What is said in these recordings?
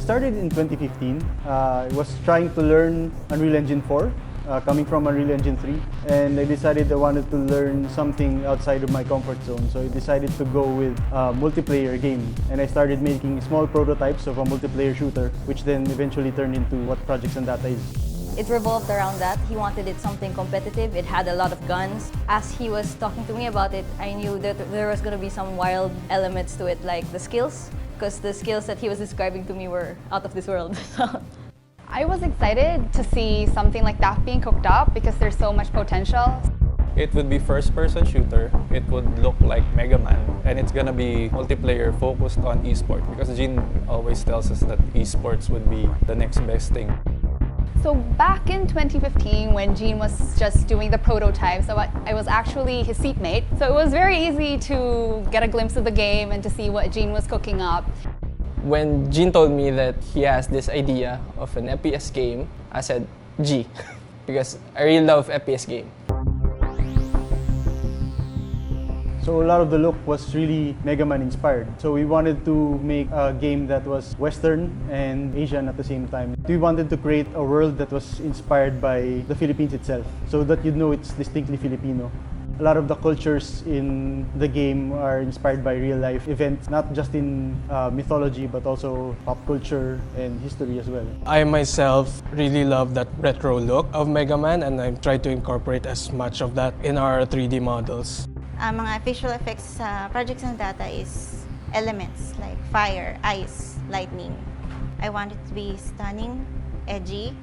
started in 2015. I was trying to learn Unreal Engine 4, coming from Unreal Engine 3, and I decided I wanted to learn something outside of my comfort zone. So I decided to go with a multiplayer game, and I started making small prototypes of a multiplayer shooter, which then eventually turned into what Project Xandata is. It revolved around that. He wanted it something competitive. It had a lot of guns. As he was talking to me about it, I knew that there was going to be some wild elements to it, like the skills, because the skills that he was describing to me were out of this world. I was excited to see something like that being cooked up because there's so much potential. It would be first-person shooter. It would look like Mega Man, and it's gonna be multiplayer focused on esports because Jin always tells us that esports would be the next best thing. So back in 2015, when Gene was just doing the prototype, so I was actually his seatmate. So it was very easy to get a glimpse of the game and to see what Gene was cooking up. When Gene told me that he has this idea of an FPS game, I said, G, because I really love FPS game. So a lot of the look was really Mega Man inspired. So we wanted to make a game that was Western and Asian at the same time. We wanted to create a world that was inspired by the Philippines itself, so that you'd know it's distinctly Filipino. A lot of the cultures in the game are inspired by real-life events, not just in mythology, but also pop culture and history as well. I myself really love that retro look of Mega Man, and I've tried to incorporate as much of that in our 3D models. Mga visual effects sa Project Xandata is elements like fire, ice, lightning. I want it to be stunning, edgy.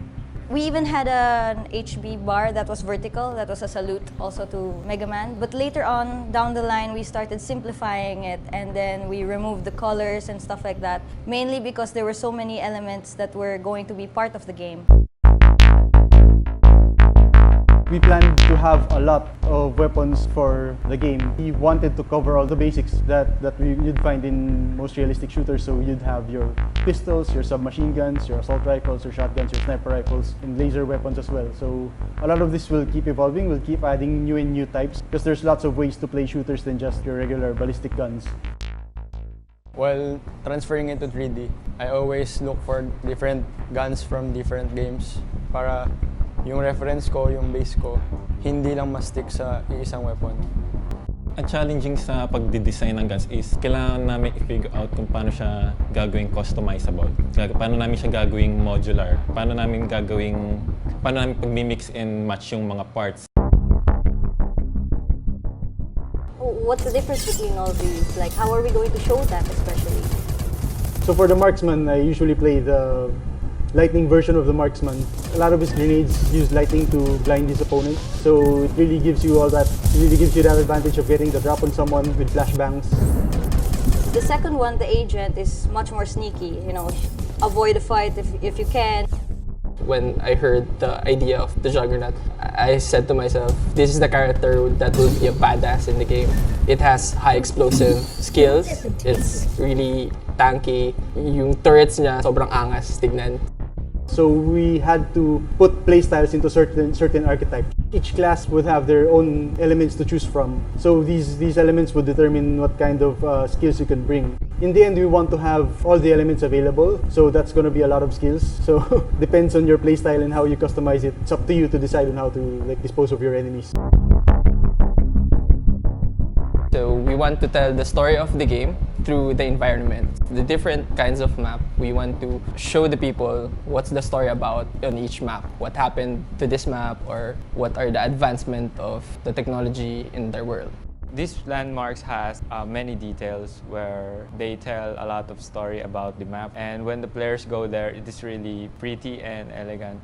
We even had an HB bar that was vertical, that was a salute also to Mega Man. But later on, down the line, we started simplifying it, and then we removed the colors and stuff like that, mainly because there were so many elements that were going to be part of the game. We planned to have a lot of weapons for the game. We wanted to cover all the basics that you'd find in most realistic shooters. So you'd have your pistols, your submachine guns, your assault rifles, your shotguns, your sniper rifles, and laser weapons as well. So a lot of this will keep evolving. We'll keep adding new and new types because there's lots of ways to play shooters than just your regular ballistic guns. While transferring into 3D, I always look for different guns from different games para yung reference ko, yung base ko, hindi lang ma-stick sa isang weapon. Ang challenging sa pagdi-design ng guns is kailangan namin i-figure out kung paano siya gagawing customizable. Paano namin siya gagawing modular. Paano namin pag-mix and match yung mga parts. What's the difference between all these? Like, how are we going to show that especially? So for the marksman, I usually play the lightning version of the marksman. A lot of his grenades use lightning to blind his opponent, so it really gives you all that. It really gives you that advantage of getting the drop on someone with flashbangs. The second one, the agent, is much more sneaky. You know, avoid a fight if you can. When I heard the idea of the Juggernaut, I said to myself, this is the character that will be a badass in the game. It has high explosive skills. It's really tanky. Yung turrets niya sobrang angas tignan. So we had to put playstyles into certain archetypes. Each class would have their own elements to choose from. So these elements would determine what kind of skills you can bring. In the end, we want to have all the elements available. So that's going to be a lot of skills. So depends on your playstyle and how you customize it. It's up to you to decide on how to dispose of your enemies. So we want to tell the story of the game through the environment. The different kinds of map, we want to show the people what's the story about on each map, what happened to this map, or what are the advancement of the technology in their world. These landmarks has many details where they tell a lot of story about the map, and when the players go there, it is really pretty and elegant.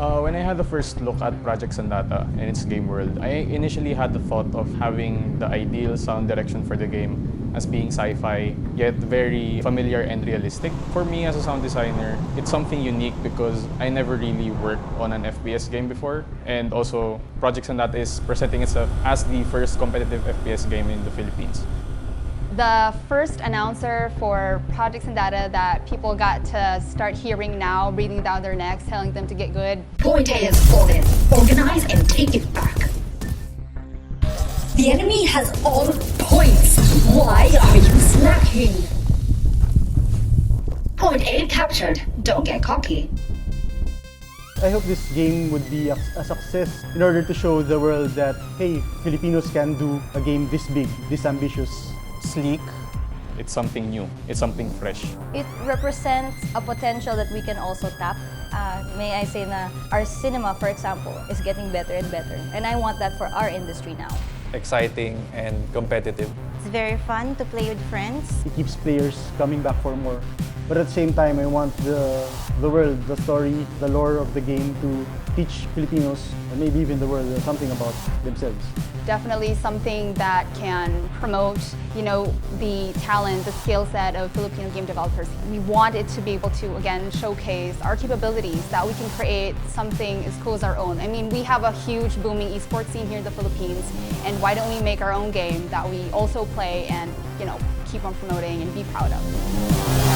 When I had the first look at Project Xandata and its game world, I initially had the thought of having the ideal sound direction for the game as being sci-fi, yet very familiar and realistic. For me as a sound designer, it's something unique because I never really worked on an FPS game before, and also Project Xandata is presenting itself as the first competitive FPS game in the Philippines. The first announcer for Project Xandata that people got to start hearing now, breathing down their necks, telling them to get good. Point A has fallen. Organize and take it back. The enemy has all the points. Why are you slacking? Point A captured. Don't get cocky. I hope this game would be a success in order to show the world that, hey, Filipinos can do a game this big, this ambitious. Sleek. It's something new. It's something fresh. It represents a potential that we can also tap. May I say na our cinema, for example, is getting better and better. And I want that for our industry now. Exciting and competitive. It's very fun to play with friends. It keeps players coming back for more. But at the same time, I want the world, the story, the lore of the game to teach Filipinos, and maybe even the world, something about themselves. Definitely something that can promote, the talent, the skill set of Filipino game developers. We want it to be able to, again, showcase our capabilities, that we can create something as cool as our own. I mean, we have a huge booming esports scene here in the Philippines, and why don't we make our own game that we also play and, keep on promoting and be proud of.